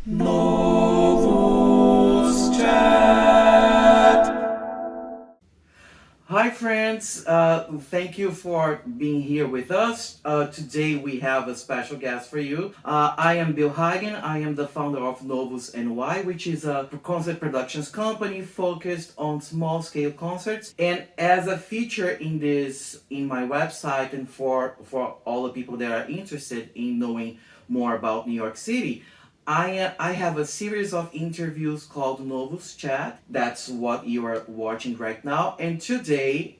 Novels Chat. Hi, friends. Thank you for being here with us. Today we have a special guest for you. I am Bill Hagen. I am the founder of Novus NY, which is a concert productions company focused on small-scale concerts. And as a feature in my website, and for all the people that are interested in knowing more about New York City, I have a series of interviews called Novus Chat. That's what you are watching right now. And today,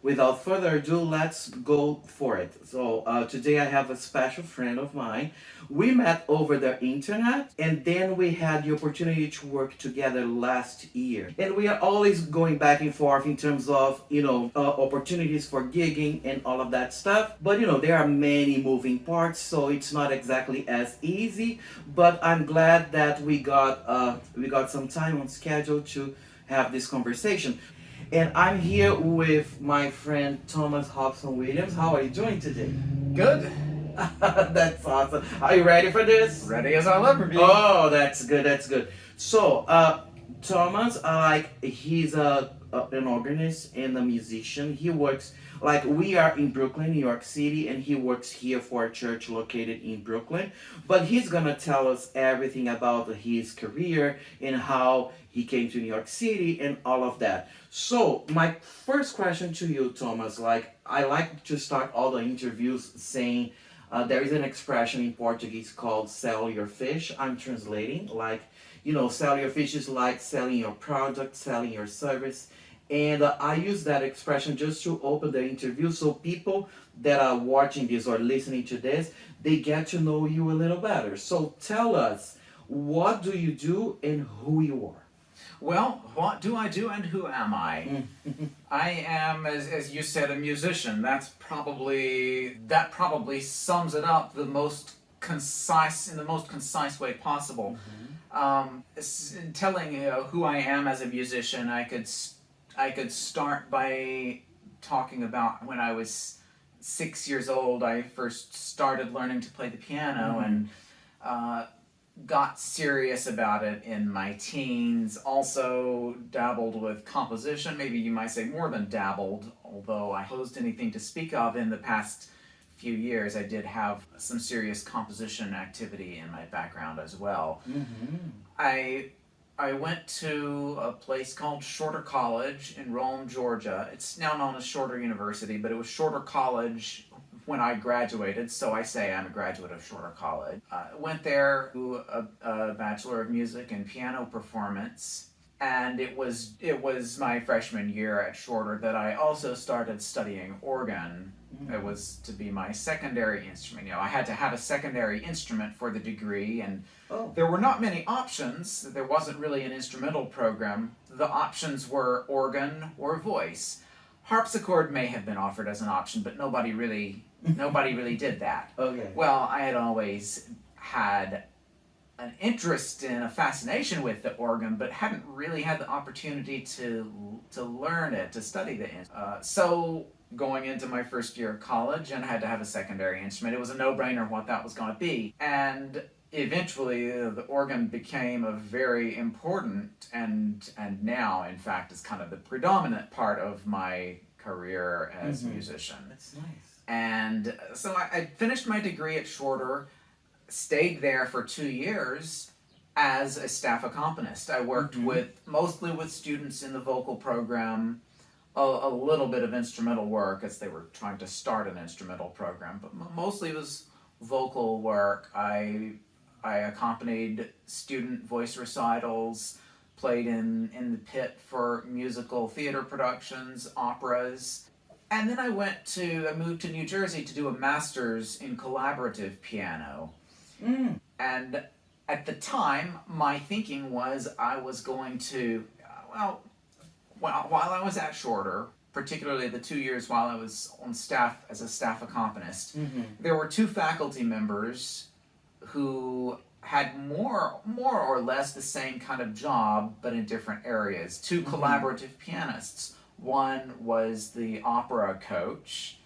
without further ado, let's go for it. So today I have a special friend of mine. We met over the internet, and then we had the opportunity to work together last year. And we are always going back and forth in terms of opportunities for gigging and all of that stuff. But there are many moving parts, so it's not exactly as easy. But I'm glad that we got some time on schedule to have this conversation. And I'm here with my friend Thomas Hobson Williams. How are you doing today? Good. That's awesome. Are you ready for this? Ready as I'll ever be. Oh, that's good. That's good. So, Thomas, he's an organist and a musician. He works we are in Brooklyn, New York City, and he works here for a church located in Brooklyn. But he's gonna tell us everything about his career and how he came to New York City and all of that. So, my first question to you, Thomas, I like to start all the interviews saying there is an expression in Portuguese called sell your fish. I'm translating. Sell your fish is like selling your product, selling your service. And I use that expression just to open the interview so people that are watching this or listening to this, they get to know you a little better. So tell us, what do you do and who you are? Well, what do I do and who am I? I am, as you said, a musician. That probably sums it up in the most concise way possible. Telling who I am as a musician, I could start by talking about when I was 6 years old. I first started learning to play the piano and got serious about it in my teens. Also dabbled with composition, maybe you might say more than dabbled, although I posed anything to speak of in the past few years. I did have some serious composition activity in my background as well. I went to a place called Shorter College in Rome, Georgia. It's now known as Shorter University, but it was Shorter College when I graduated, so I say I'm a graduate of Shorter College. Went there to a Bachelor of Music and Piano Performance, and it was my freshman year at Shorter that I also started studying organ. It was to be my secondary instrument. I had to have a secondary instrument for the degree, and there were not many options. There wasn't really an instrumental program. The options were organ or voice. Harpsichord may have been offered as an option, but nobody really did that. Okay. Well, I had always had an interest and a fascination with the organ, but hadn't really had the opportunity to learn it, to study the instrument. So going into my first year of college, and I had to have a secondary instrument. It was a no-brainer what that was going to be. And eventually the organ became a very important and now in fact is kind of the predominant part of my career as a musician. That's nice. And so I finished my degree at Shorter, stayed there for 2 years as a staff accompanist. I worked mostly with students in the vocal program, a little bit of instrumental work as they were trying to start an instrumental program, but mostly it was vocal work. I accompanied student voice recitals, played in the pit for musical theater productions, operas. And then I moved to New Jersey to do a master's in collaborative piano. And at the time, my thinking was I was going to, while I was at Shorter, particularly the 2 years while I was on staff as a staff accompanist, there were two faculty members who had more or less the same kind of job, but in different areas. Two collaborative pianists. One was the opera coach,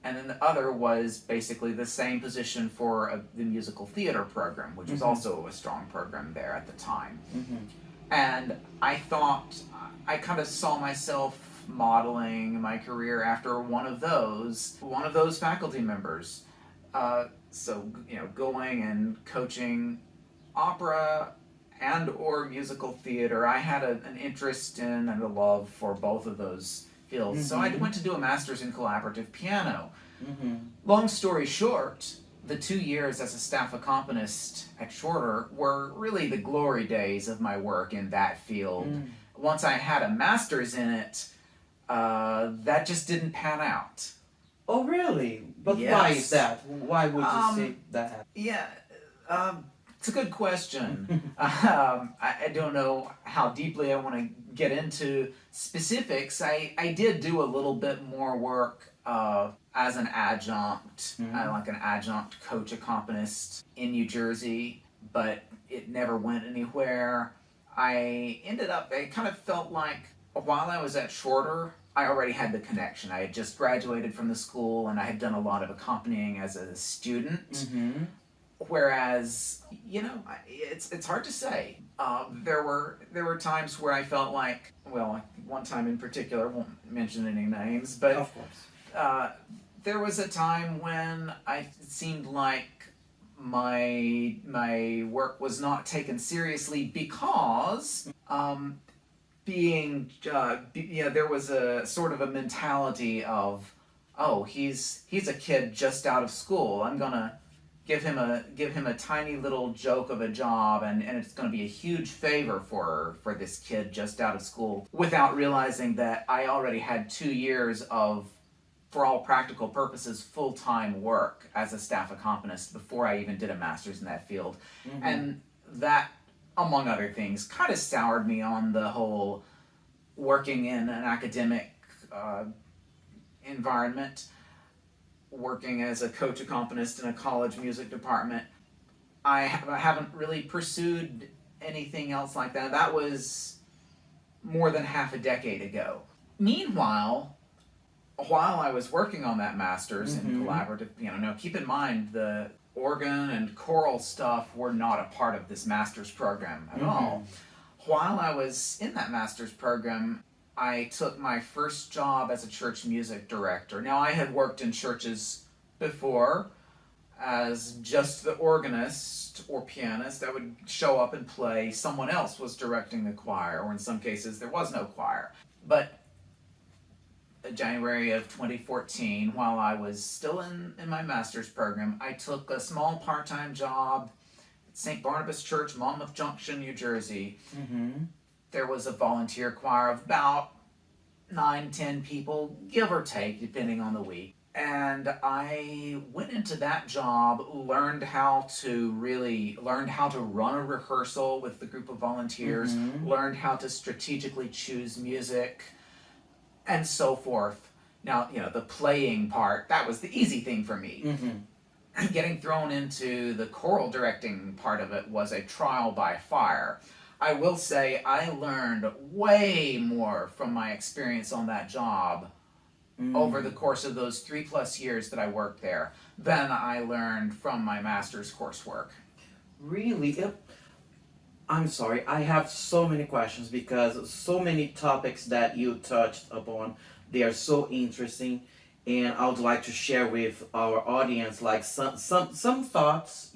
and then the other was basically the same position for the musical theater program, which was also a strong program there at the time. And I thought, I kind of saw myself modeling my career after one of those faculty members. So, going and coaching opera and or musical theater. I had an interest in and a love for both of those fields. So I went to do a master's in collaborative piano. Long story short, the 2 years as a staff accompanist at Shorter were really the glory days of my work in that field. Once I had a master's in it, that just didn't pan out. Oh, really? But Yes. why is that? Why would you say that? Yeah, it's a good question. I don't know how deeply I want to get into specifics. I did do a little bit more work as an adjunct, like an adjunct coach accompanist in New Jersey, but it never went anywhere. I kind of felt like while I was at Shorter, I already had the connection. I had just graduated from the school and I had done a lot of accompanying as a student. Whereas, it's hard to say. There were times where I felt like, well, one time in particular, I won't mention any names, but Of course. there was a time when it seemed like my work was not taken seriously because there was a sort of a mentality of, oh, he's a kid just out of school. I'm gonna give him a tiny little joke of a job, and it's gonna be a huge favor for this kid just out of school, without realizing that I already had 2 years of, for all practical purposes, full-time work as a staff accompanist before I even did a master's in that field. And that, among other things, kind of soured me on the whole working in an academic environment, working as a coach accompanist in a college music department. I haven't really pursued anything else like that. That was more than half a decade ago. Meanwhile, while I was working on that master's in collaborative piano, now keep in mind the organ and choral stuff were not a part of this master's program at all. While I was in that master's program, I took my first job as a church music director. Now, I had worked in churches before as just the organist or pianist. I would show up and play. Someone else was directing the choir, or in some cases, there was no choir. But January of 2014, while I was still in my master's program, I took a small part-time job at St. Barnabas Church, Monmouth Junction, New Jersey. There was a volunteer choir of about 9-10 people, give or take, depending on the week. And I went into that job, learned how to run a rehearsal with the group of volunteers, learned how to strategically choose music, and so forth. Now, the playing part, that was the easy thing for me. Getting thrown into the choral directing part of it was a trial by fire. I will say I learned way more from my experience on that job over the course of those 3+ years that I worked there than I learned from my master's coursework. Really? I'm sorry, I have so many questions because so many topics that you touched upon, they are so interesting, and I would like to share with our audience like some thoughts,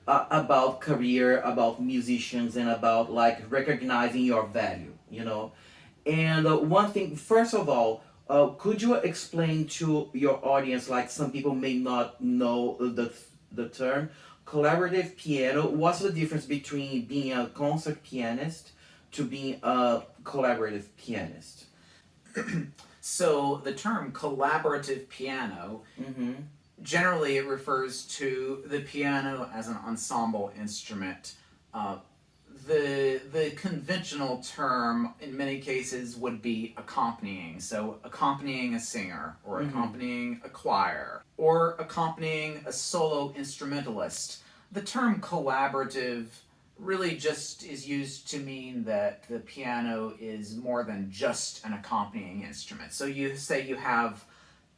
about career, about musicians, and about like recognizing your value, And one thing, first of all, could you explain to your audience, like some people may not know the term collaborative piano? What's the difference between being a concert pianist to being a collaborative pianist? So the term collaborative piano, generally it refers to the piano as an ensemble instrument. The conventional term in many cases would be accompanying. So accompanying a singer, or accompanying a choir, or accompanying a solo instrumentalist. The term collaborative really just is used to mean that the piano is more than just an accompanying instrument. So you say you have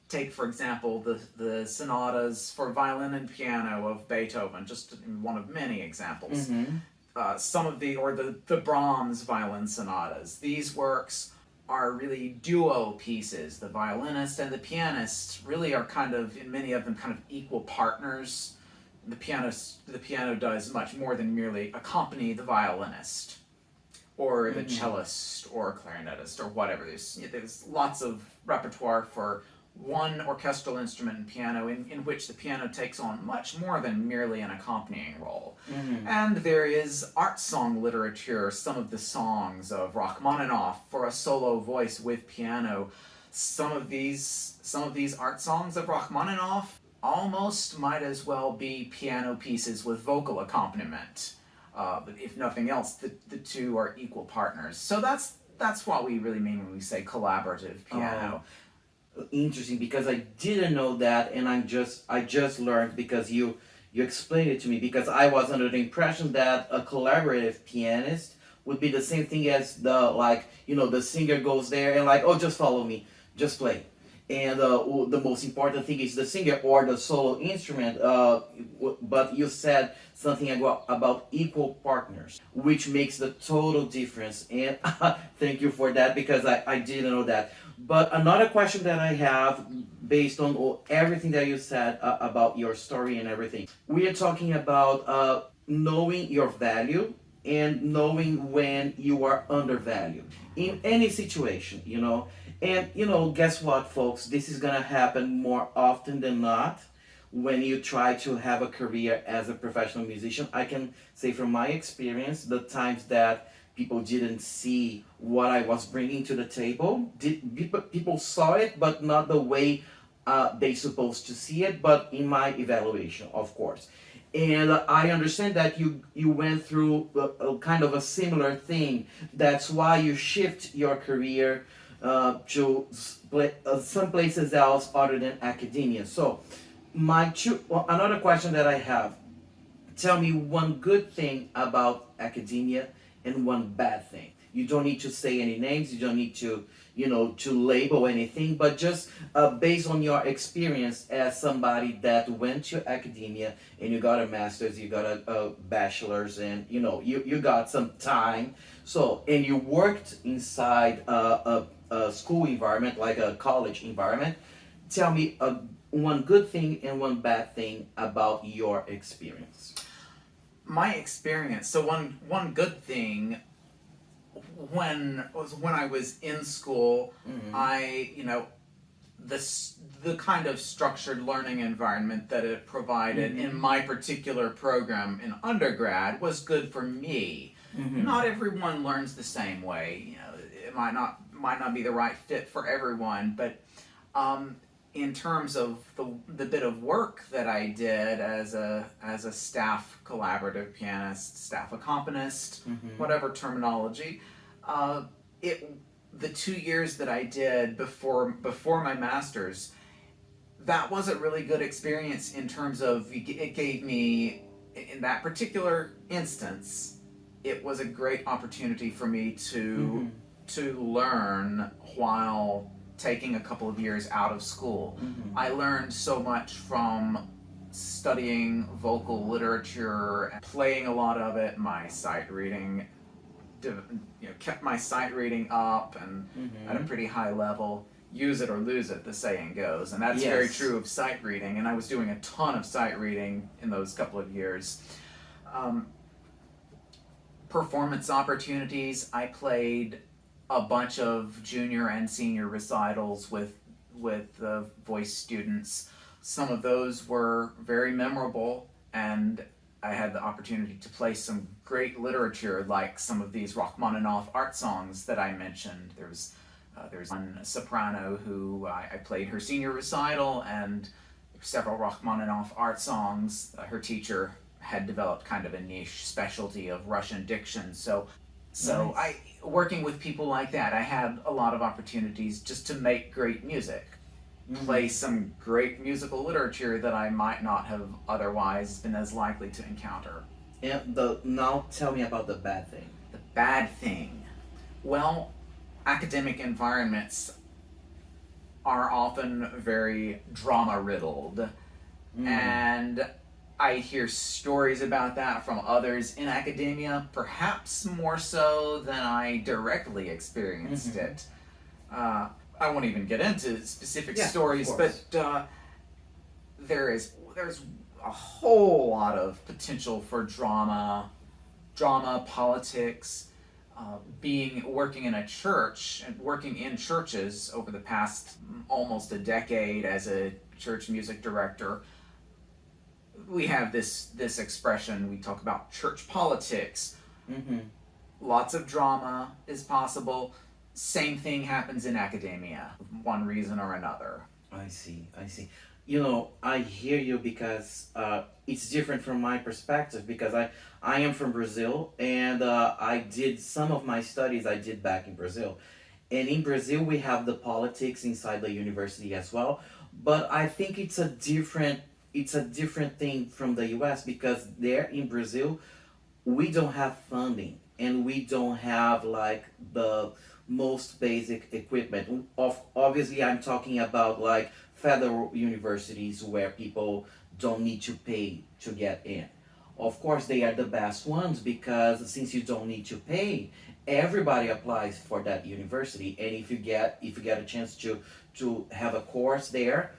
take for example the sonatas for violin and piano of Beethoven, just one of many examples. Mm-hmm. Some of the Brahms violin sonatas. These works are really duo pieces. The violinist and the pianist really are kind of, in many of them, kind of equal partners. The piano does much more than merely accompany the violinist, or the cellist, or clarinetist, or whatever. There's lots of repertoire for one orchestral instrument and piano in which the piano takes on much more than merely an accompanying role. Mm-hmm. And there is art song literature, some of the songs of Rachmaninoff for a solo voice with piano. Some of these art songs of Rachmaninoff almost might as well be piano pieces with vocal accompaniment. But if nothing else, the two are equal partners. So that's what we really mean when we say collaborative piano. Interesting, because I didn't know that, and I just learned because you explained it to me, because I was under the impression that a collaborative pianist would be the same thing as the singer goes there and like, oh, just follow me, just play. And the most important thing is the singer or the solo instrument. But you said something about equal partners, which makes the total difference. And thank you for that, because I didn't know that. But another question that I have, based on everything that you said about your story and everything, we are talking about knowing your value and knowing when you are undervalued in any situation, you know. And guess what, folks? This is gonna happen more often than not when you try to have a career as a professional musician. I can say from my experience, the times that people didn't see what I was bringing to the table, people saw it, but not the way they supposed to see it, but in my evaluation, of course. And I understand that you went through a kind of a similar thing. That's why you shift your career to some places else other than academia. So, another question that I have: tell me one good thing about academia and one bad thing. You don't need to say any names. You don't need to, to label anything. But just based on your experience as somebody that went to academia and you got a master's, you got a bachelor's, and you got some time. So, and you worked inside a school environment, like a college environment. Tell me one good thing and one bad thing about your experience. My experience. So one good thing, when I was in school, I the kind of structured learning environment that it provided in my particular program in undergrad was good for me. Not everyone learns the same way. It might not be the right fit for everyone, but in terms of the bit of work that I did as a staff collaborative pianist, staff accompanist, whatever terminology, the 2 years that I did before my master's, that was a really good experience in terms of it gave me, in that particular instance, it was a great opportunity for me to learn while taking a couple of years out of school. I learned so much from studying vocal literature, playing a lot of it, my sight reading, kept my sight reading up and at a pretty high level. Use it or lose it, the saying goes, and that's very true of sight reading. And I was doing a ton of sight reading in those couple of years. Performance opportunities. I played a bunch of junior and senior recitals with voice students. Some of those were very memorable, and I had the opportunity to play some great literature, like some of these Rachmaninoff art songs that I mentioned. There's one soprano who I played her senior recital, and several Rachmaninoff art songs. Her teacher had developed kind of a niche specialty of Russian diction. So nice. Working with people like that, I had a lot of opportunities just to make great music, play some great musical literature that I might not have otherwise been as likely to encounter. And now tell me about the bad thing. The bad thing. Well, academic environments are often very drama riddled. And I hear stories about that from others in academia, perhaps more so than I directly experienced it. I won't even get into specific stories, but there's a whole lot of potential for drama, politics. Working in a church and working in churches over the past almost a decade as a church music director, we have this expression. We talk about church politics. Lots of drama is possible. Same thing happens in academia, one reason or another. I see. You know, I hear you because it's different from my perspective because I am from Brazil and I did some of my studies I did back in Brazil. And in Brazil we have the politics inside the university as well, but I think it's a different thing from the US because there in Brazil we don't have funding and we don't have like the most basic equipment. Obviously I'm talking about like federal universities where people don't need to pay to get in. Of course, they are the best ones because since you don't need to pay, everybody applies for that university. And if you get a chance to have a course there,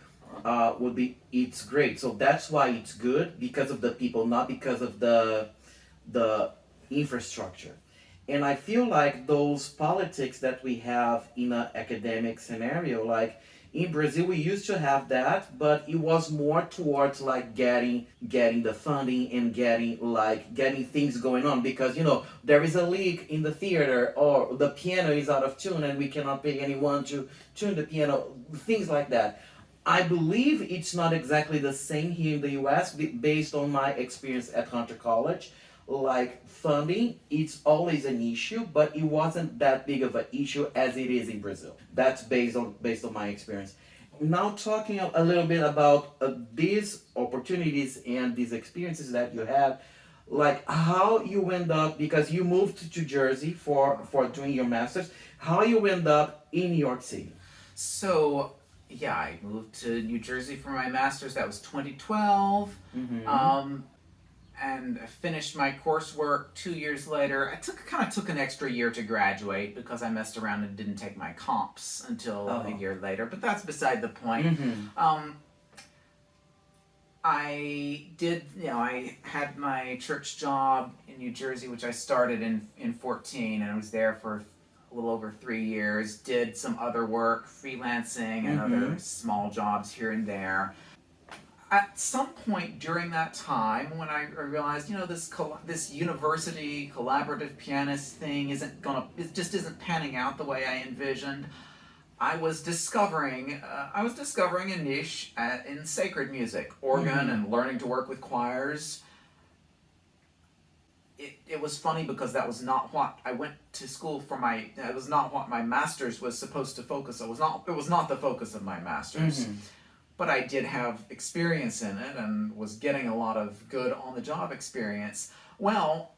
would be it's great. So that's why it's good because of the people, not because of the infrastructure. And I feel like those politics that we have in an academic scenario, like in Brazil, we used to have that, but it was more towards like getting the funding and getting things going on because there is a leak in the theater or the piano is out of tune and we cannot pay anyone to tune the piano, things like that. I believe it's not exactly the same here in the US based on my experience at Hunter College. Like funding, it's always an issue, but it wasn't that big of an issue as it is in Brazil. That's based on my experience. Now talking a little bit about these opportunities and these experiences that you had, like how you end up because you moved to Jersey for doing your masters. How you end up in New York City? So, yeah, I moved to New Jersey for my master's. That was 2012. And I finished my coursework 2 years later. I kind of took an extra year to graduate because I messed around and didn't take my comps until a year later. But that's beside the point. I had my church job in New Jersey, which I started in 14, and I was there for a little over 3 years. Did some other work, freelancing, and other small jobs here and there. At some point during that time, when I realized, this university collaborative pianist thing it just isn't panning out the way I envisioned. I was discovering a niche in sacred music, organ, and learning to work with choirs. It was funny because that was not what I went to school for. It was not what my master's was supposed to focus on. It was not the focus of my master's. But I did have experience in it and was getting a lot of good on-the-job experience. Well,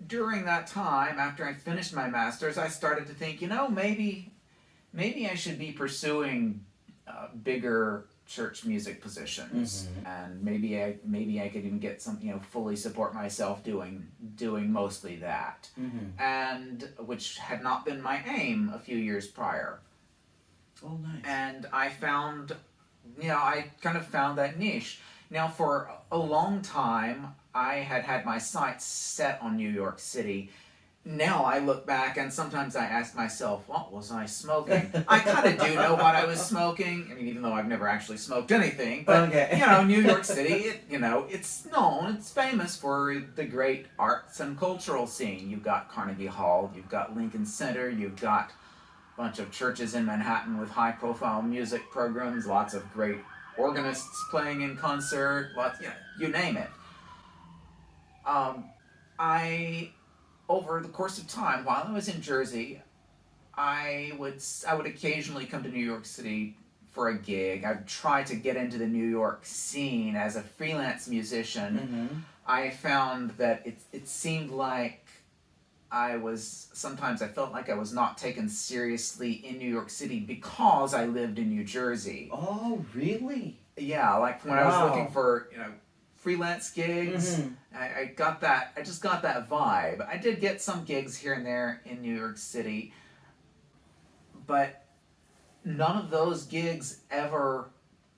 during that time, after I finished my master's, I started to think, maybe I should be pursuing bigger church music positions, and maybe I could even get some, fully support myself doing mostly that, and which had not been my aim a few years prior. Oh, nice. And I found that niche. Now, for a long time, I had my sights set on New York City. Now I look back and sometimes I ask myself, what was I smoking? I kind of do know what I was smoking. I mean, even though I've never actually smoked anything. But, New York City, it's known, it's famous for the great arts and cultural scene. You've got Carnegie Hall, you've got Lincoln Center, you've got bunch of churches in Manhattan with high-profile music programs, lots of great organists playing in concert, you name it. Over the course of time, while I was in Jersey, I would occasionally come to New York City for a gig. I'd try to get into the New York scene as a freelance musician. I found that it seemed like sometimes I felt like I was not taken seriously in New York City because I lived in New Jersey. Oh, really? Yeah, like when I was looking for, freelance gigs, I got that, I just got that vibe. I did get some gigs here and there in New York City, but none of those gigs ever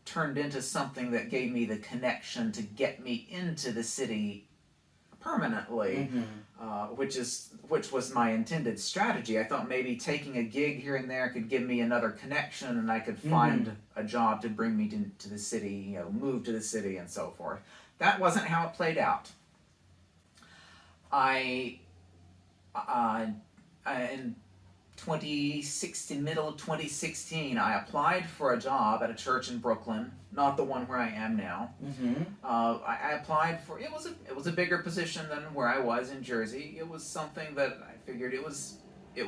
turned into something that gave me the connection to get me into the city permanently, which was my intended strategy. I thought maybe taking a gig here and there could give me another connection, and I could find a job to bring me to the city, move to the city, and so forth. That wasn't how it played out. In 2016, middle of 2016, I applied for a job at a church in Brooklyn, not the one where I am now. I applied for, it was a bigger position than where I was in Jersey. It was something that I figured it was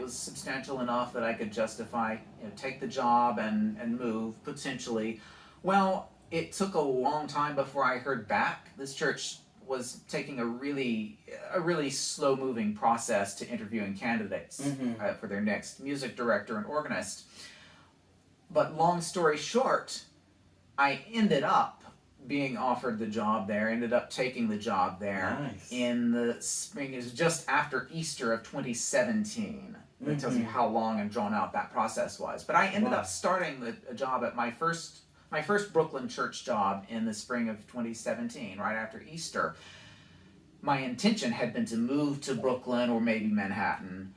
substantial enough that I could justify, take the job and move potentially. Well, it took a long time before I heard back. This church was taking a really slow moving process to interviewing candidates for their next music director and organist. But long story short, I ended up being offered the job there, ended up taking the job there in the spring. It was just after Easter of 2017. That tells you how long and drawn out that process was. But I ended up starting a job at my first Brooklyn church job in the spring of 2017, right after Easter. My intention had been to move to Brooklyn or maybe Manhattan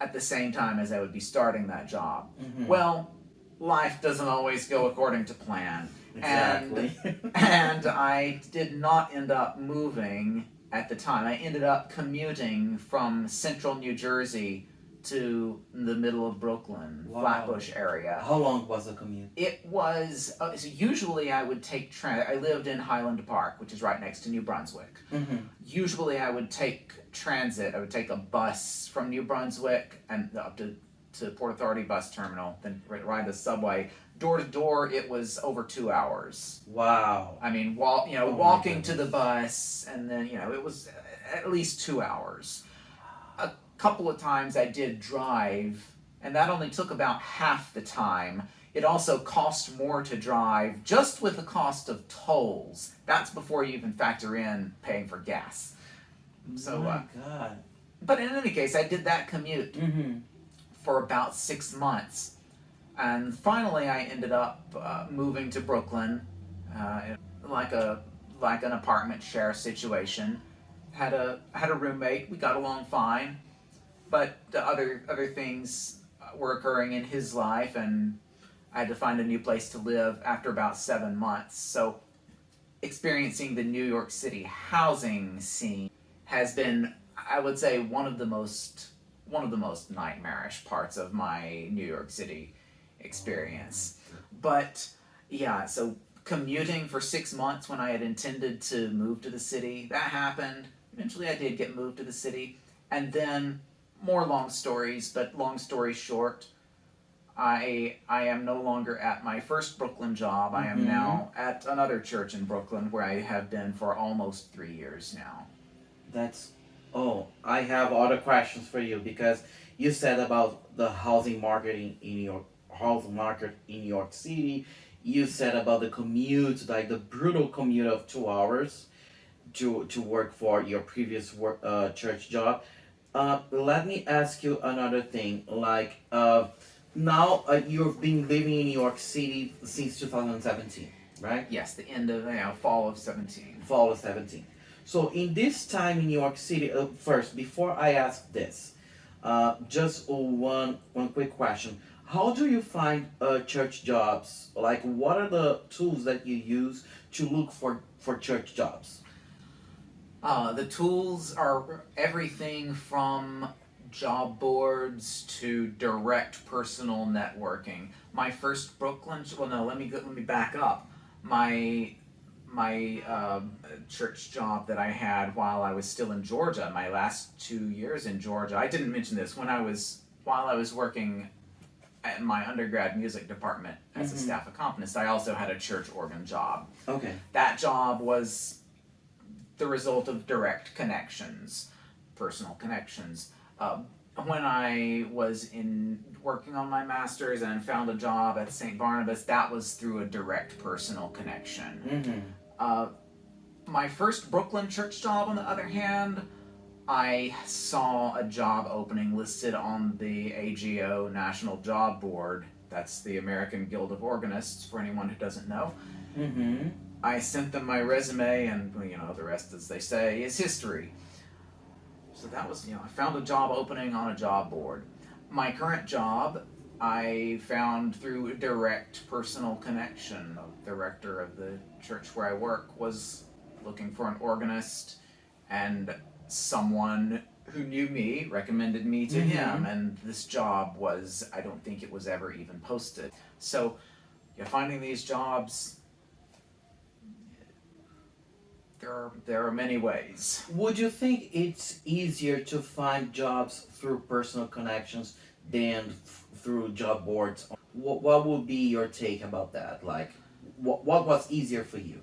at the same time as I would be starting that job. Well, life doesn't always go according to plan. Exactly. And I did not end up moving at the time. I ended up commuting from central New Jersey to the middle of Brooklyn, Flatbush area. How long was the commute? It was, so usually I would take I lived in Highland Park, which is right next to New Brunswick. Usually I would take transit. I would take a bus from New Brunswick and up to Port Authority bus terminal, then ride the subway. Door to door, it was over 2 hours. Wow. I mean, walking to the bus, and then, it was at least 2 hours. A couple of times I did drive, and that only took about half the time. It also cost more to drive, just with the cost of tolls. That's before you even factor in paying for gas. So, my God. But in any case, I did that commute for about 6 months. And finally, I ended up moving to Brooklyn, like an apartment share situation. Had a roommate. We got along fine, but the other things were occurring in his life, and I had to find a new place to live after about 7 months. So, experiencing the New York City housing scene has been, I would say, one of the most nightmarish parts of my New York City experience. But yeah, so commuting for 6 months when I had intended to move to the city, that happened. Eventually I did get moved to the city, and then more long stories, but long story short, I am no longer at my first Brooklyn job. I am now at another church in Brooklyn where I have been for almost 3 years now. I have other questions for you, because you said about the housing market in New York City. You said about the commute, like the brutal commute of 2 hours to work for your previous church job. Let me ask you another thing. Like, now you've been living in New York City since 2017, right? Yes, the end of fall of 17. Fall of 17. So in this time in New York City, first, before I ask this, just one quick question. How do you find church jobs? Like, what are the tools that you use to look for church jobs? The tools are everything from job boards to direct personal networking. My first Brooklyn, let me back up. My church job that I had while I was still in Georgia, my last 2 years in Georgia. I didn't mention this while I was working at my undergrad music department as a staff accompanist. I also had a church organ job. Okay. That job was the result of direct connections. personal connections. When I was working on my master's and found a job at St. Barnabas, that was through a direct personal connection. Mm-hmm. My first Brooklyn church job, on the other hand, I saw a job opening listed on the AGO National Job Board. That's the American Guild of Organists, for anyone who doesn't know. Mm-hmm. I sent them my resume, and the rest, as they say, is history. So that was, I found a job opening on a job board. My current job, I found through a direct personal connection. The director of the church where I work was looking for an organist, and someone who knew me recommended me to him, and this job was, I don't think it was ever even posted. So, finding these jobs, there are many ways. Would you think it's easier to find jobs through personal connections than through job boards? What would be your take about that? Like, what was easier for you?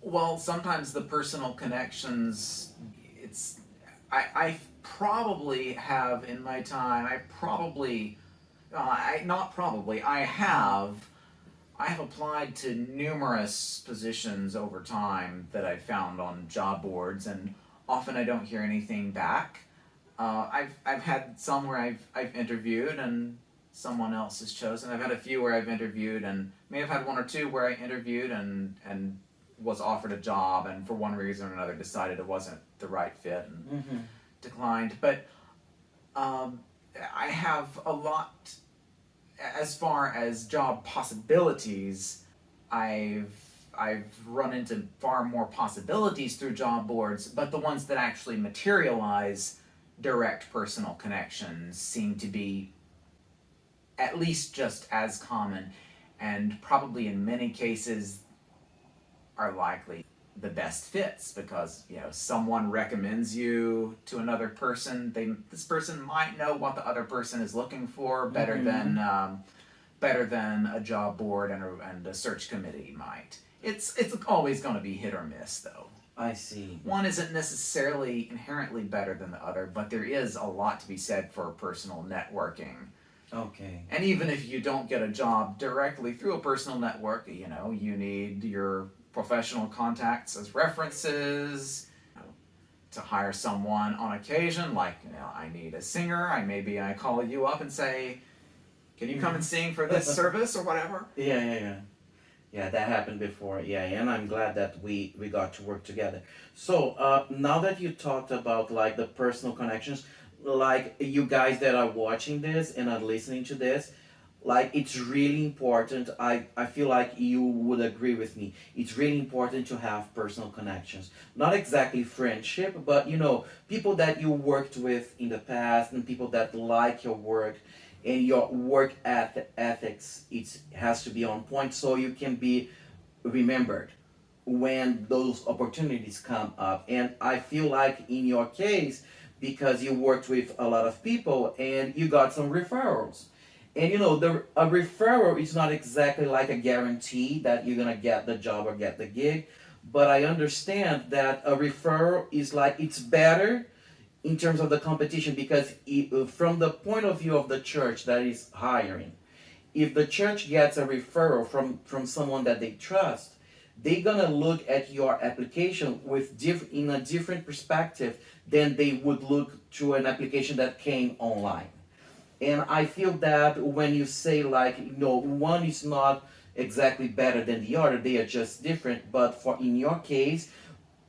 Well, sometimes the personal connections, I probably have in my time, I have applied to numerous positions over time that I've found on job boards, and often I don't hear anything back. I've had some where I've interviewed and someone else has chosen. I've had a few where I've interviewed, and may have had one or two where I interviewed and was offered a job, and for one reason or another decided it wasn't the right fit and declined. But I have a lot, as far as job possibilities. I've run into far more possibilities through job boards, but the ones that actually materialize direct personal connections seem to be at least just as common, and probably in many cases are likely the best fits, because someone recommends you to another person. This person might know what the other person is looking for better than a job board and a search committee might. It's always going to be hit or miss, though. I see. One isn't necessarily inherently better than the other, but there is a lot to be said for personal networking. Okay. And even if you don't get a job directly through a personal network, you need your professional contacts as references to hire someone on occasion. Like, I need a singer. I call you up and say, can you come and sing for this service or whatever? Yeah, that happened before. Yeah, and I'm glad that we got to work together. So now that you talked about like the personal connections, like you guys that are watching this and are listening to this, like it's really important. I feel like you would agree with me. It's really important to have personal connections. Not exactly friendship, but people that you worked with in the past and people that like your work, and your work ethics, it has to be on point so you can be remembered when those opportunities come up. And I feel like in your case, because you worked with a lot of people and you got some referrals. And a referral is not exactly like a guarantee that you're gonna get the job or get the gig, but I understand that a referral is like, it's better in terms of the competition, because from the point of view of the church that is hiring, if the church gets a referral from someone that they trust, they're gonna look at your application in a different perspective than they would look to an application that came online. And I feel that when you say like, one is not exactly better than the other, they are just different. But in your case,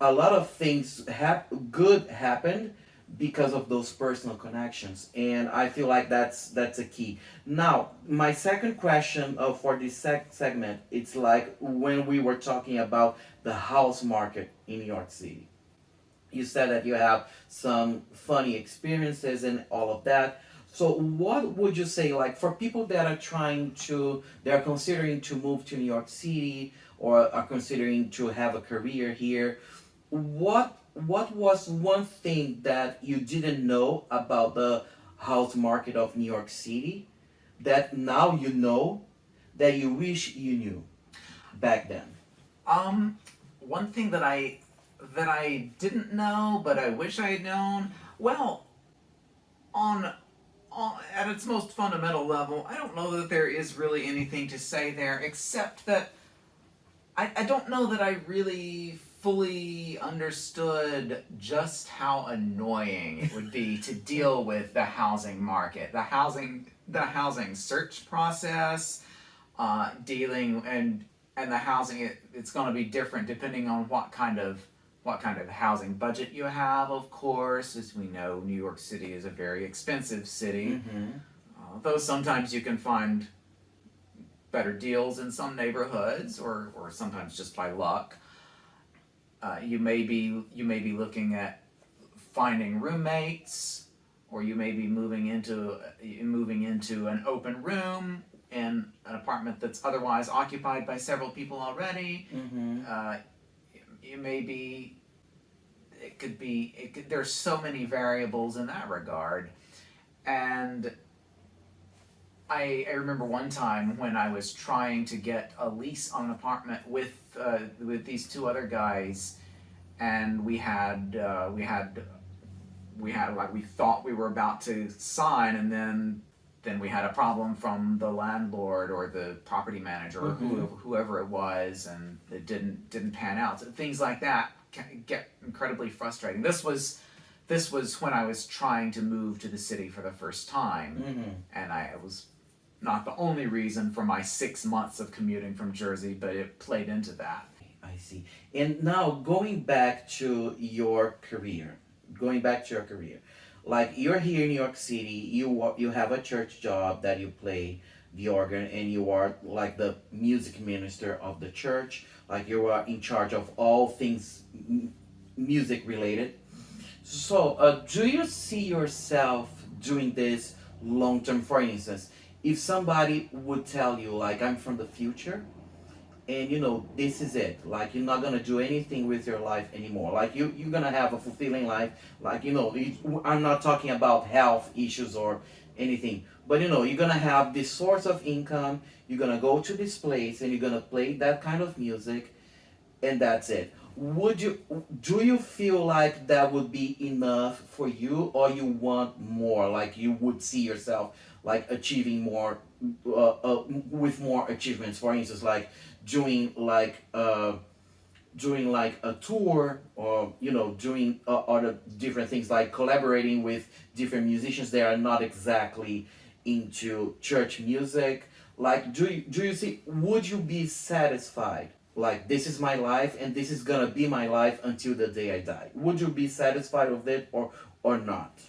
a lot of things good happened because of those personal connections, and I feel like that's a key. Now, my second question for this segment, it's like when we were talking about the house market in New York City. You said that you have some funny experiences and all of that. So what would you say, like, for people that they're considering to move to New York City or are considering to have a career here, what was one thing that you didn't know about the house market of New York City that now you know that you wish you knew back then? One thing that that I didn't know, but I wish I had known? Well, on, at its most fundamental level, I don't know that there is really anything to say there, except that I don't know that I really fully understood just how annoying it would be to deal with the housing market, the housing search process, dealing and the housing. It's going to be different depending on what kind of housing budget you have. Of course, as we know, New York City is a very expensive city. Though sometimes you can find better deals in some neighborhoods, or sometimes just by luck. You may be looking at finding roommates, or you may be moving into an open room in an apartment that's otherwise occupied by several people already. Uh, you may be. It could be. There's so many variables in that regard, and I remember one time when I was trying to get a lease on an apartment with these two other guys, and we had like we thought we were about to sign, and then we had a problem from the landlord or the property manager or whoever it was, and it didn't pan out. So things like that can get incredibly frustrating. This was when I was trying to move to the city for the first time, and it was not the only reason for my 6 months of commuting from Jersey, but it played into that. I see. And now going back to your career, like you're here in New York City, you have a church job that you play the organ, and you are like the music minister of the church, like you are in charge of all things music related. So, do you see yourself doing this long term? For instance, if somebody would tell you, like, I'm from the future, and this is it, like, you're not gonna do anything with your life anymore, like, you're gonna have a fulfilling life, like, I'm not talking about health issues or anything, but you're gonna have this source of income, you're gonna go to this place, and you're gonna play that kind of music, and that's it. Do you feel like that would be enough for you, or you want more, like you would see yourself like achieving more, with more achievements, for instance, like doing like a tour, or doing other different things, like collaborating with different musicians that are not exactly into church music, like do you see, would you be satisfied, like this is my life and this is gonna be my life until the day I die? Would you be satisfied with it, or not?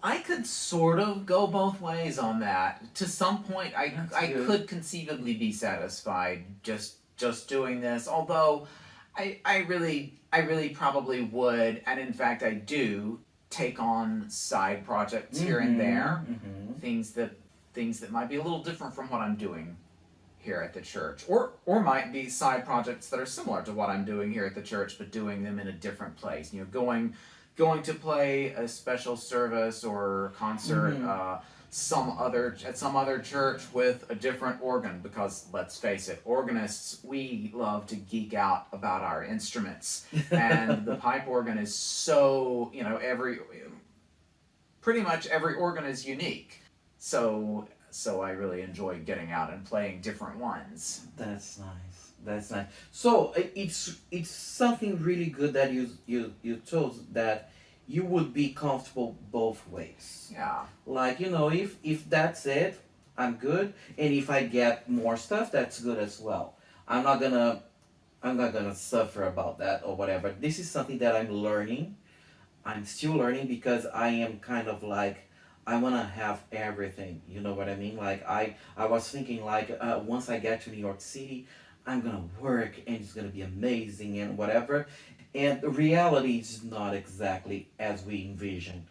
I could sort of go both ways on that. To some point, I Good. could conceivably be satisfied just doing this. Although, I really probably would, and in fact I do take on side projects here and there, things that might be a little different from what I'm doing here at the church, or might be side projects that are similar to what I'm doing here at the church, but doing them in a different place. Going to play a special service or concert, at some other church with a different organ, because let's face it, organists, we love to geek out about our instruments, and the pipe organ is so, pretty much every organ is unique. So I really enjoy getting out and playing different ones. That's nice. That's nice. So it's something really good that you told, that you would be comfortable both ways. Yeah. Like if that's it, I'm good. And if I get more stuff, that's good as well. I'm not gonna I'm not gonna suffer about that or whatever. This is something that I'm learning. I'm still learning because I am kind of like, I wanna have everything. You know what I mean? Like I was thinking like, once I get to New York City, I'm gonna work and it's gonna be amazing and whatever. And the reality is not exactly as we envisioned.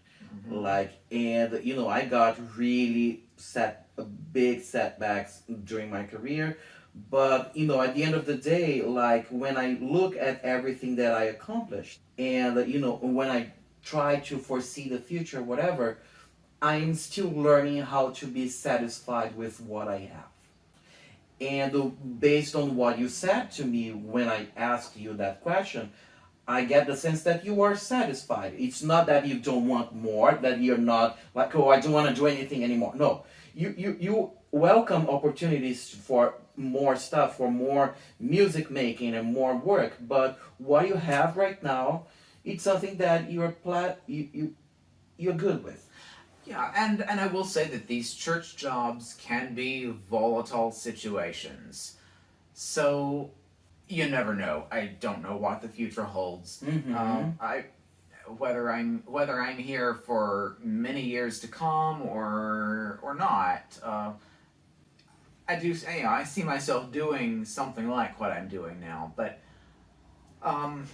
Like, and I got really big setbacks during my career. But at the end of the day, like when I look at everything that I accomplished, and when I try to foresee the future, whatever, I'm still learning how to be satisfied with what I have. And based on what you said to me when I asked you that question, I get the sense that you are satisfied. It's not that you don't want more, that you're not like, oh, I don't want to do anything anymore. No, you welcome opportunities for more stuff, for more music making and more work. But what you have right now, it's something that you're good with. Yeah, and I will say that these church jobs can be volatile situations. So you never know. I don't know what the future holds. Mm-hmm. I whether I'm here for many years to come or not. I see myself doing something like what I'm doing now, but um,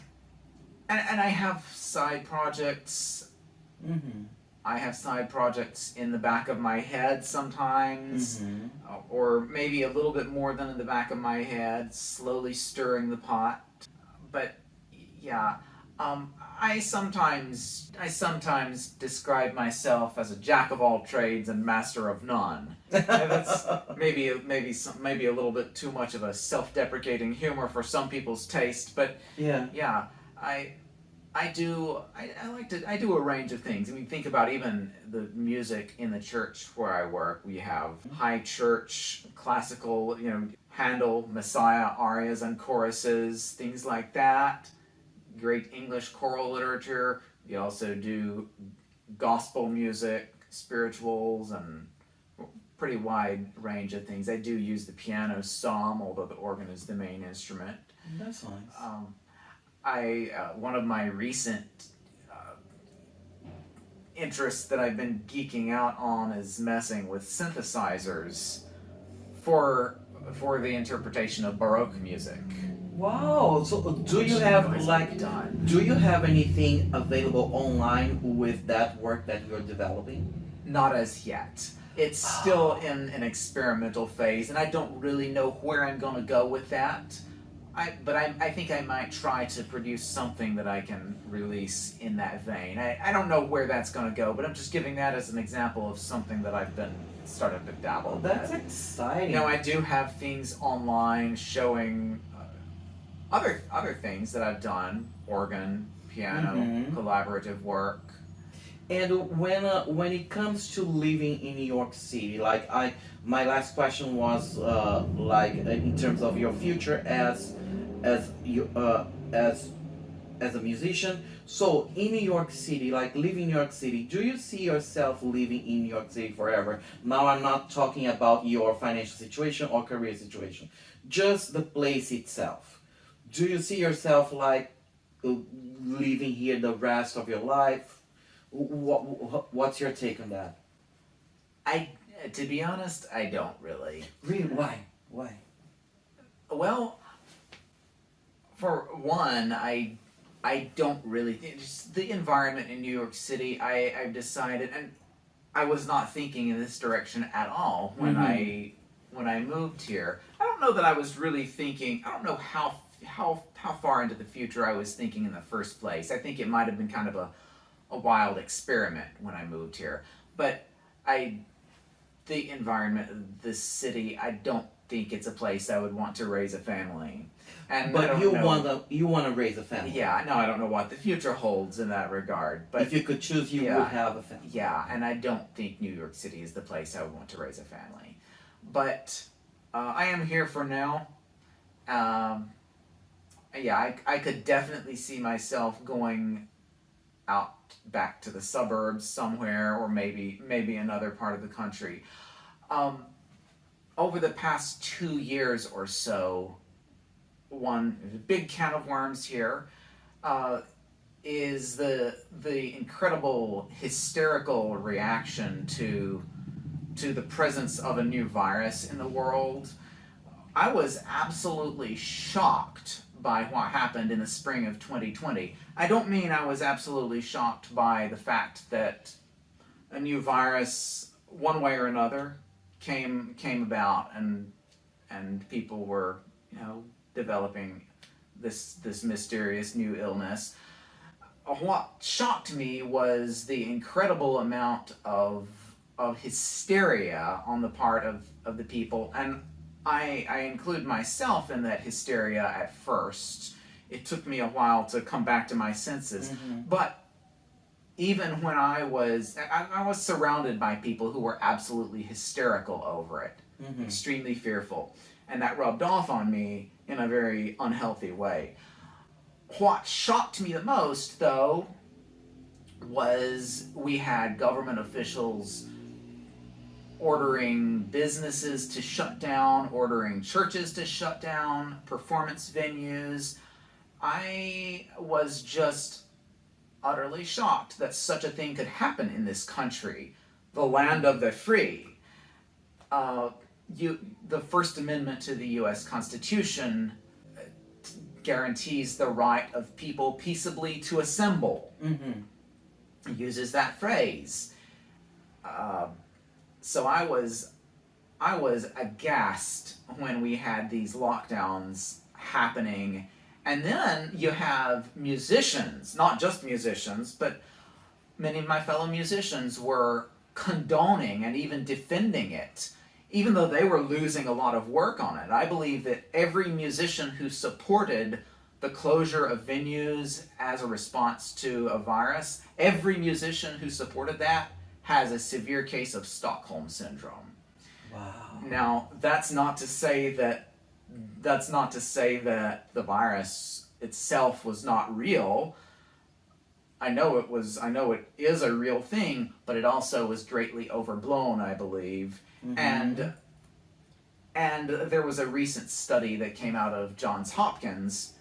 and I have side projects. Mm-hmm. I have side projects in the back of my head sometimes, Mm-hmm. or maybe a little bit more than in the back of my head, slowly stirring the pot. But yeah, I sometimes describe myself as a jack of all trades and master of none. And that's maybe a little bit too much of a self-deprecating humor for some people's taste, but Yeah. yeah, I I do a range of things. I mean, think about even the music in the church where I work. We have high church, classical, Handel, Messiah arias and choruses, things like that. Great English choral literature. We also do gospel music, spirituals, and pretty wide range of things. I do use the piano some, although the organ is the main instrument. That's nice. I One of my recent uh, interests that I've been geeking out on is messing with synthesizers for for the interpretation of Baroque music. Wow. So do Which you have has like been done. do you have anything available online with that work that you're developing? Not as yet. It's still in an experimental phase, and I don't really know where I'm going to go with that. I think I might try to produce something that I can release in that vein. I don't know where that's going to go, but I'm just giving that as an example of something that I've been started to Oh, dabble that's with. exciting. Now I do have things online showing other things that I've done: organ, piano, Mm-hmm. collaborative work. And when it comes to living in New York City, like my last question was in terms of your future as you as a musician. So in New York City, like living in New York City, do you see yourself living in New York City forever? Now I'm not talking about your financial situation or career situation, just the place itself. Do you see yourself uh, living here the rest of your life? What's your take on that? I, to be honest, I don't really. Really? Why? Why? Well, for one, I don't really think just the environment in New York City. I've decided, and I was not thinking in this direction at all Mm-hmm. when I moved here. I don't know that I was really thinking. I don't know how far into the future I was thinking in the first place. I think it might have been kind of a wild experiment when I moved here. But I the environment, the city, I don't think it's a place I would want to raise a family. And I But don't know. you wanna raise a family. Yeah, no, I don't know what the future holds in that regard. If But you could choose, you would yeah, have a family. yeah, and I don't think New York City is the place I would want to raise a family. But I am here for now. Um, yeah, I could definitely see myself going out back to the suburbs somewhere, or maybe another part of the country. Um, Over the past 2 years or so, one big can of worms here uh, is the incredible hysterical reaction to the presence of a new virus in the world. I was absolutely shocked by what happened in the spring of 2020. I don't mean I was absolutely shocked by the fact that a new virus, one way or another, came about, and people were, developing this mysterious new illness. What shocked me was the incredible amount of hysteria on the part of the people, and I include myself in that hysteria at first. it took me a while to come back to my senses. But even when I was surrounded by people who were absolutely hysterical over it, extremely fearful, and that rubbed off on me in a very unhealthy way. What shocked me the most, though, was we had government officials ordering businesses to shut down, ordering churches to shut down, performance venues. I was just utterly shocked that such a thing could happen in this country, the land of the free. The First Amendment to the U.S. Constitution guarantees the right of people peaceably to assemble. It uses that phrase. So I was aghast when we had these lockdowns happening. And then you have musicians, not just musicians, but many of my fellow musicians were condoning and even defending it, even though they were losing a lot of work on it. I believe that every musician who supported the closure of venues as a response to a virus, every musician who supported that has a severe case of Stockholm Syndrome. Wow. Now, that's not to say that the virus itself was not real. I know it is a real thing, but it also was greatly overblown, I believe. And there was a recent study that came out of Johns Hopkins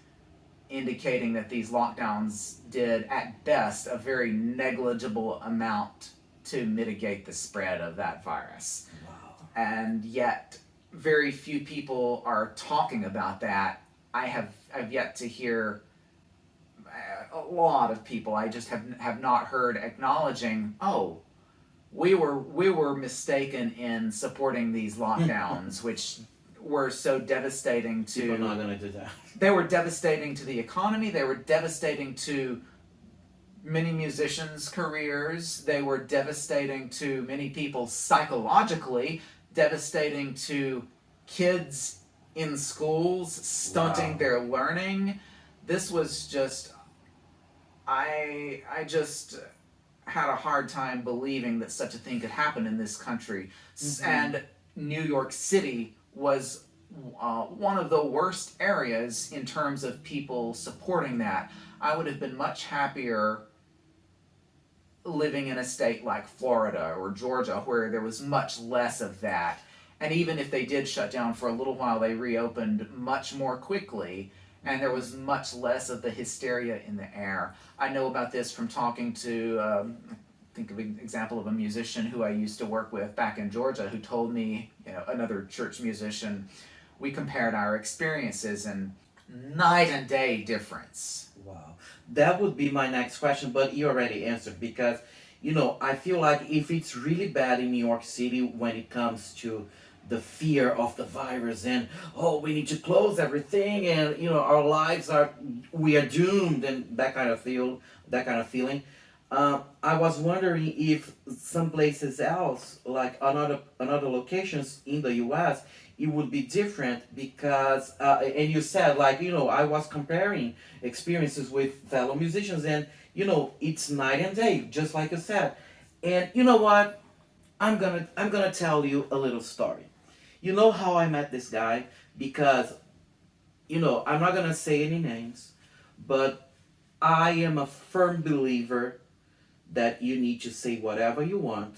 indicating that these lockdowns did, at best, a very negligible amount to mitigate the spread of that virus. Wow. And yet, very few people are talking about that. I've yet to hear a lot of people I just have not heard acknowledging, oh, we were mistaken in supporting these lockdowns, which were so devastating to... People are not going to do that. They were devastating to the economy. They were devastating to many musicians' careers. They were devastating to many people psychologically, devastating to kids in schools, stunting their learning. This was just... I just had a hard time believing that such a thing could happen in this country. And New York City was one of the worst areas in terms of people supporting that. I would have been much happier living in a state like Florida or Georgia, where there was much less of that. And even if they did shut down for a little while, they reopened much more quickly, and there was much less of the hysteria in the air. I know about this from talking to, I think of an example of a musician who I used to work with back in Georgia, who told me, another church musician, we compared our experiences, and night and day difference. Wow. That would be my next question, but you already answered because, I feel like if it's really bad in New York City when it comes to the fear of the virus and, we need to close everything and, our lives we are doomed and that kind of feeling. I was wondering if some places else, like another locations in the U.S., it would be different because, and you said I was comparing experiences with fellow musicians and, it's night and day, just like you said. And you know what? I'm gonna tell you a little story. You know how I met this guy? Because, I'm not gonna say any names, but I am a firm believer that you need to say whatever you want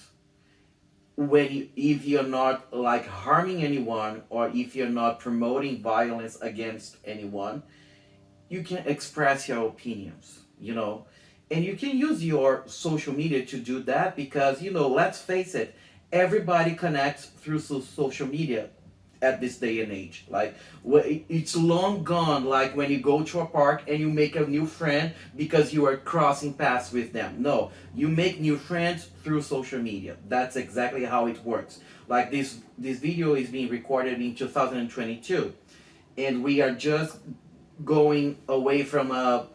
if you're not harming anyone or if you're not promoting violence against anyone. You can express your opinions, and you can use your social media to do that because, let's face it, everybody connects through social media at this day and age. It's long gone, when you go to a park and you make a new friend because you are crossing paths with them. No, you make new friends through social media. That's exactly how it works. This video is being recorded in 2022, and we are just going away from a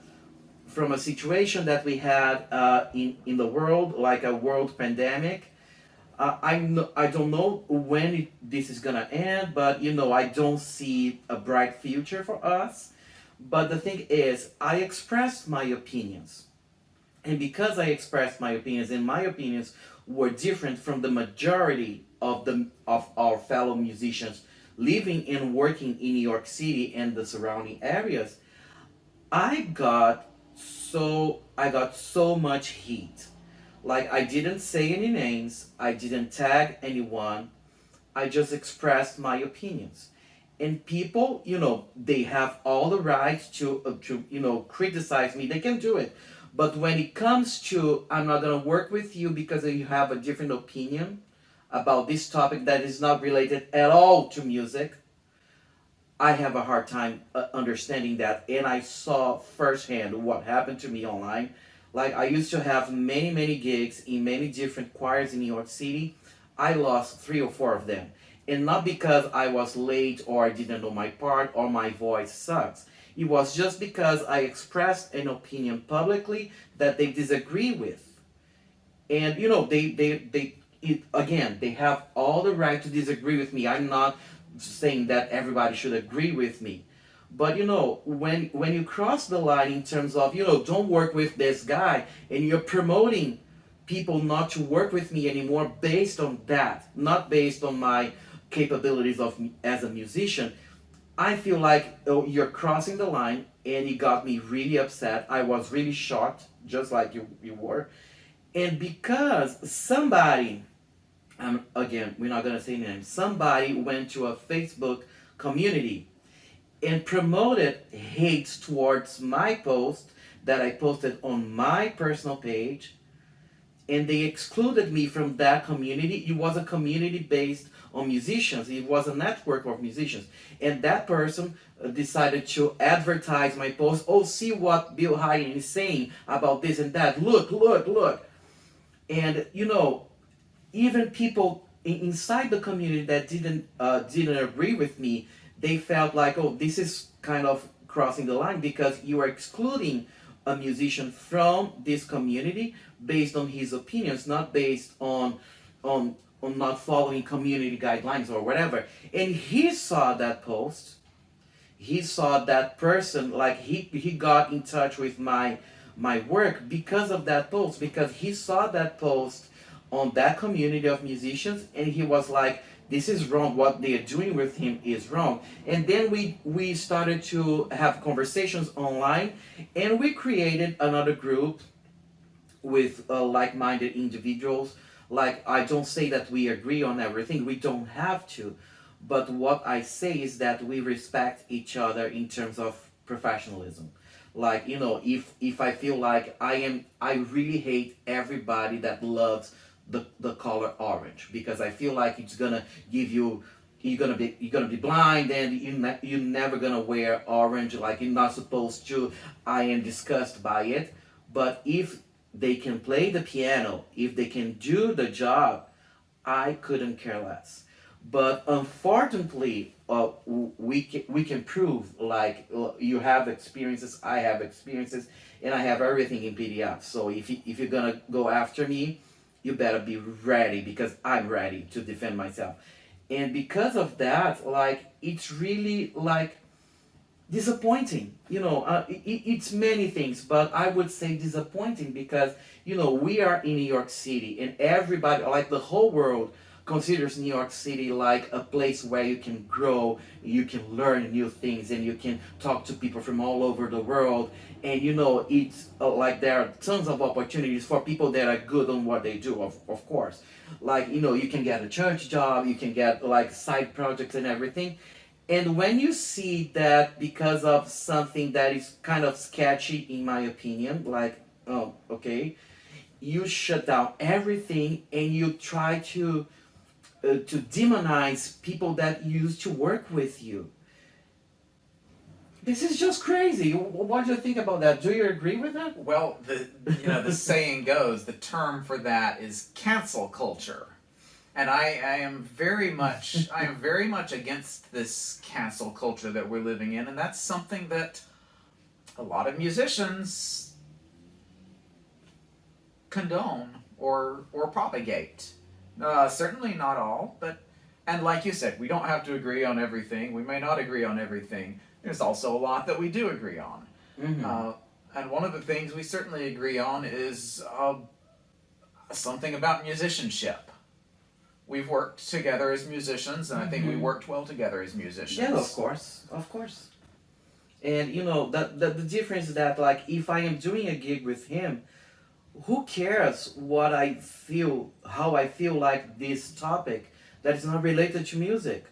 situation that we had in the world, like a world pandemic. I don't know when this is gonna end, but I don't see a bright future for us. But the thing is, I expressed my opinions. And because I expressed my opinions, and my opinions were different from the majority of our fellow musicians living and working in New York City and the surrounding areas, I got so much heat. Like, I didn't say any names, I didn't tag anyone, I just expressed my opinions. And people, they have all the right to criticize me. They can do it. But when it comes to, I'm not gonna work with you because you have a different opinion about this topic that is not related at all to music, I have a hard time understanding that. And I saw firsthand what happened to me online. Like, I used to have many, many gigs in many different choirs in New York City. I lost three or four of them. And not because I was late or I didn't know my part or my voice sucks. It was just because I expressed an opinion publicly that they disagree with. And again, they have all the right to disagree with me. I'm not saying that everybody should agree with me. But when you cross the line in terms of, don't work with this guy, and you're promoting people not to work with me anymore based on that, not based on my capabilities as a musician, I feel like, you're crossing the line, and it got me really upset. I was really shocked, just like you were. And because somebody, again, we're not going to say names, somebody went to a Facebook community and promoted hate towards my post that I posted on my personal page, and they excluded me from that community. It was a community based on musicians. It was a network of musicians, and that person decided to advertise my post. Oh, see what Bill Hagen is saying about this and that. Look, look, look. And even people inside the community that didn't agree with me, they felt like, oh, this is kind of crossing the line because you are excluding a musician from this community based on his opinions, not based on not following community guidelines or whatever. And he saw that post. He saw that person, like, he got in touch with my work because of that post, because he saw that post on that community of musicians, and he was like, this is wrong, what they are doing with him is wrong. And then we started to have conversations online, and we created another group with like-minded individuals. Like, I don't say that we agree on everything, we don't have to, but what I say is that we respect each other in terms of professionalism. Like, if I feel like I really hate everybody that loves the color orange, because I feel like it's gonna give you, you're gonna be blind, and you're never gonna wear orange, like you're not supposed to. I am disgusted by it. But if they can play the piano, if they can do the job, I couldn't care less. But unfortunately, we can prove, like, you have experiences, I have experiences, and I have everything in PDF. So if you're gonna go after me, you better be ready, because I'm ready to defend myself. And because of that, like, it's really, like, disappointing. It's many things, but I would say disappointing because we are in New York City, and everybody, like the whole world, considers New York City like a place where you can grow, you can learn new things, and you can talk to people from all over the world. And it's like there are tons of opportunities for people that are good on what they do, of course. Like, you can get a church job, you can get like side projects and everything. And when you see that because of something that is kind of sketchy, in my opinion, like, oh, okay, you shut down everything and you try to demonize people that used to work with you. This is just crazy. What do you think about that? Do you agree with that? Well, the saying goes, the term for that is cancel culture. And I am very much against this cancel culture that we're living in, and that's something that a lot of musicians condone or propagate. Certainly not all, and like you said, we don't have to agree on everything. We may not agree on everything, there's also a lot that we do agree on. Mm-hmm. And one of the things we certainly agree on is something about musicianship. We've worked together as musicians, and I think we Mm-hmm. worked well together as Yeah, of musicians. course, of course. And you know that the difference is that like if I am doing a gig with him, who cares what I feel, how I feel like this topic that is not related to music?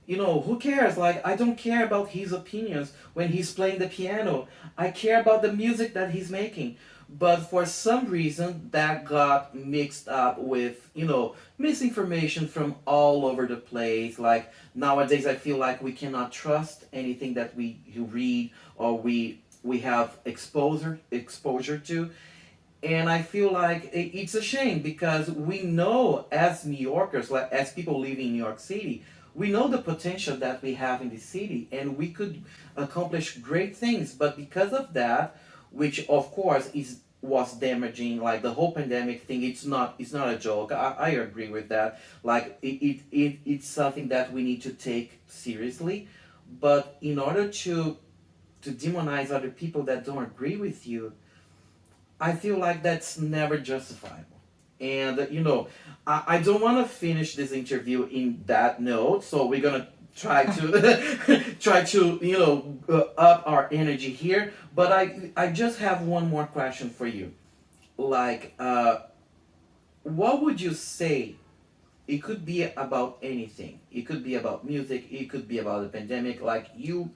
You know, who cares? Like, I don't care about his opinions when he's playing the piano. I care about the music that he's making. But for some reason, that got mixed up with, you know, misinformation from all over the place. Like, nowadays, I feel like we cannot trust anything that we read or we have exposure to. And I feel like it's a shame because we know as New Yorkers, like as people living in New York City, we know the potential that we have in the city and we could accomplish great things. But because of that, which of course is was damaging, like the whole pandemic thing, it's not a joke. I agree with that. Like it's something that we need to take seriously. But in order to demonize other people that don't agree with you, I feel like that's never justifiable. And you know, I don't want to finish this interview in that note, so we're gonna try to try to up our energy here. But I just have one more question for you. Like, what would you say? It could be about anything. It could be about music. It could be about the pandemic. Like you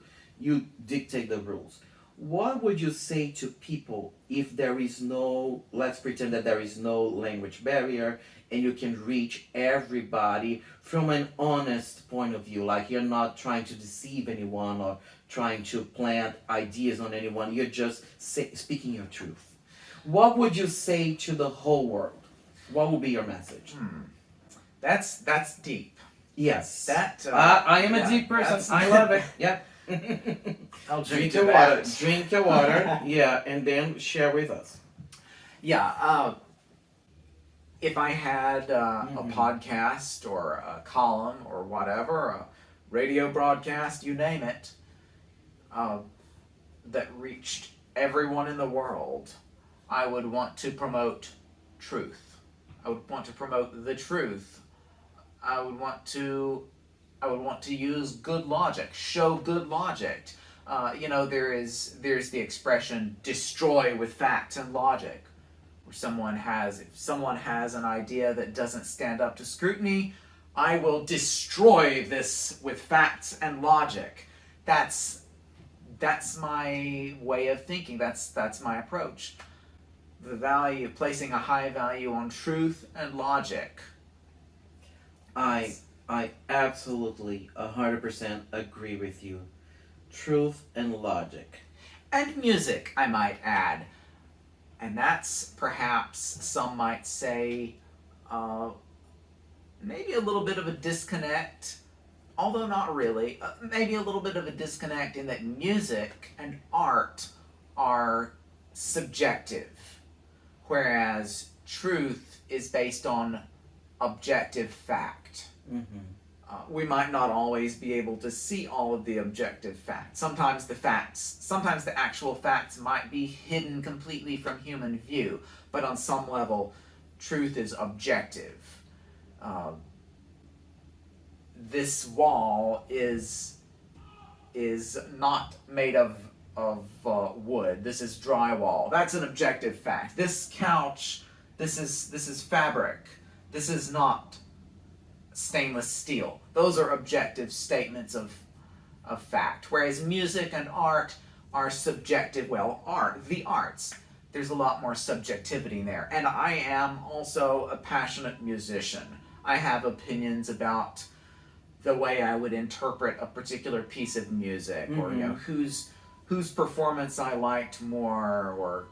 dictate the rules. What would you say to people if there is no, let's pretend that there is no language barrier and you can reach everybody from an honest point of view? Like you're not trying to deceive anyone or trying to plant ideas on anyone. You're just speaking your truth. What would you say to the whole world? What would be your message? That's deep. Yes. That I am a yeah, deep person. that's- I love it. Yeah. I'll Drink to your water. that. Drink your water. Yeah, and then share with us. Yeah. If I had a Mhm. podcast or a column or whatever, a radio broadcast, you name it, uh, that reached everyone in the world, I would want to promote truth. I would want to promote the truth. I would want to I would want to use good logic, show good logic. There's the expression "destroy with facts and logic," where if someone has an idea that doesn't stand up to scrutiny, I will destroy this with facts and logic. That's my way of thinking. That's my approach. The value, placing a high value on truth and logic. I I absolutely 100% agree with you. Truth and logic. And music, I might add. And that's perhaps, some might say, uh, maybe a little bit of a disconnect, although not really. Maybe a little bit of a disconnect in that music and art are subjective, whereas truth is based on objective fact. Mm-hmm. We might not always be able to see all of the objective facts. Sometimes the actual facts might be hidden completely from human view, but on some level, truth is objective. Uh, this wall is not made of wood. This is drywall. That's an objective fact. This couch, this is fabric. This is not stainless steel. Those are objective statements of fact. Whereas music and art are subjective. Well, the arts, there's a lot more subjectivity there. And I am also a passionate musician. I have opinions about the way I would interpret a particular piece of music, or whose performance I liked more, or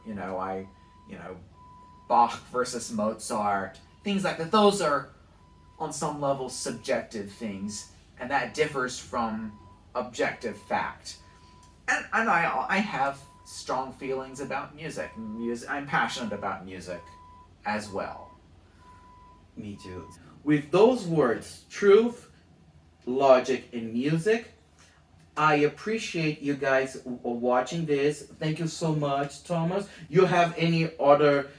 Bach versus Mozart, things like that. Those are on some level subjective things, and that differs from objective fact. And I have strong feelings about music. I'm passionate about music as well. Me too. With those words, truth, logic, and music, I appreciate you guys watching this. Thank you so much, Thomas. You have any other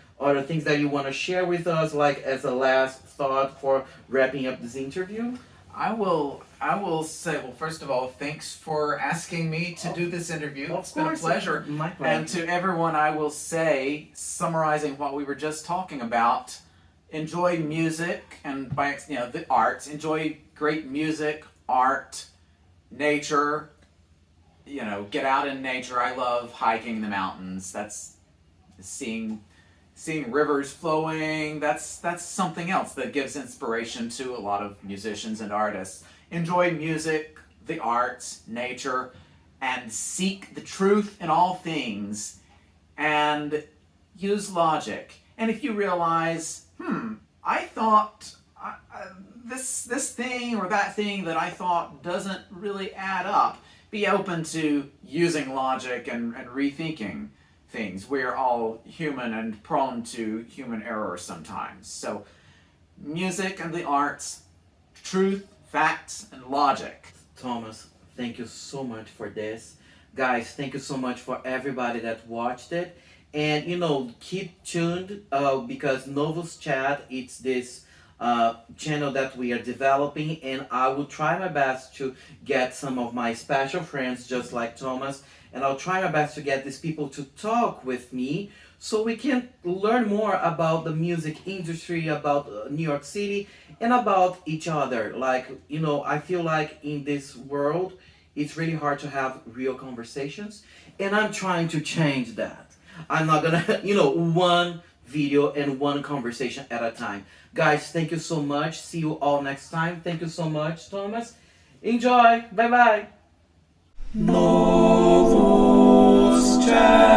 things that you want to share with us, like as a last thought for wrapping up this interview? I will say, well, first of all, thanks for asking me to do this interview. Of It's been a course, pleasure. my pleasure. And to everyone, I will say, summarizing what we were just talking about, enjoy music and the arts. Enjoy great music, art, nature. Get out in nature. I love hiking the mountains. That's seeing rivers flowing. That's something else that gives inspiration to a lot of musicians and artists. Enjoy music, the arts, nature, and seek the truth in all things, and use logic. And if you realize, I thought this thing or that thing that I thought doesn't really add up, be open to using logic and rethinking things. We're all human and prone to human error sometimes. So, music and the arts, truth, facts, and logic. Thomas, thank you so much for this. Guys, thank you so much for everybody that watched it. And keep tuned because Novus Chat, it's this channel that we are developing, and I will try my best to get some of my special friends just like Thomas, and I'll try my best to get these people to talk with me so we can learn more about the music industry, about New York City, and about each other. Like, I feel like in this world, it's really hard to have real conversations, and I'm trying to change that. I'm not gonna, one video and one conversation at a time. Guys, thank you so much. See you all next time. Thank you so much, Thomas. Enjoy. Bye bye. Novus Chat.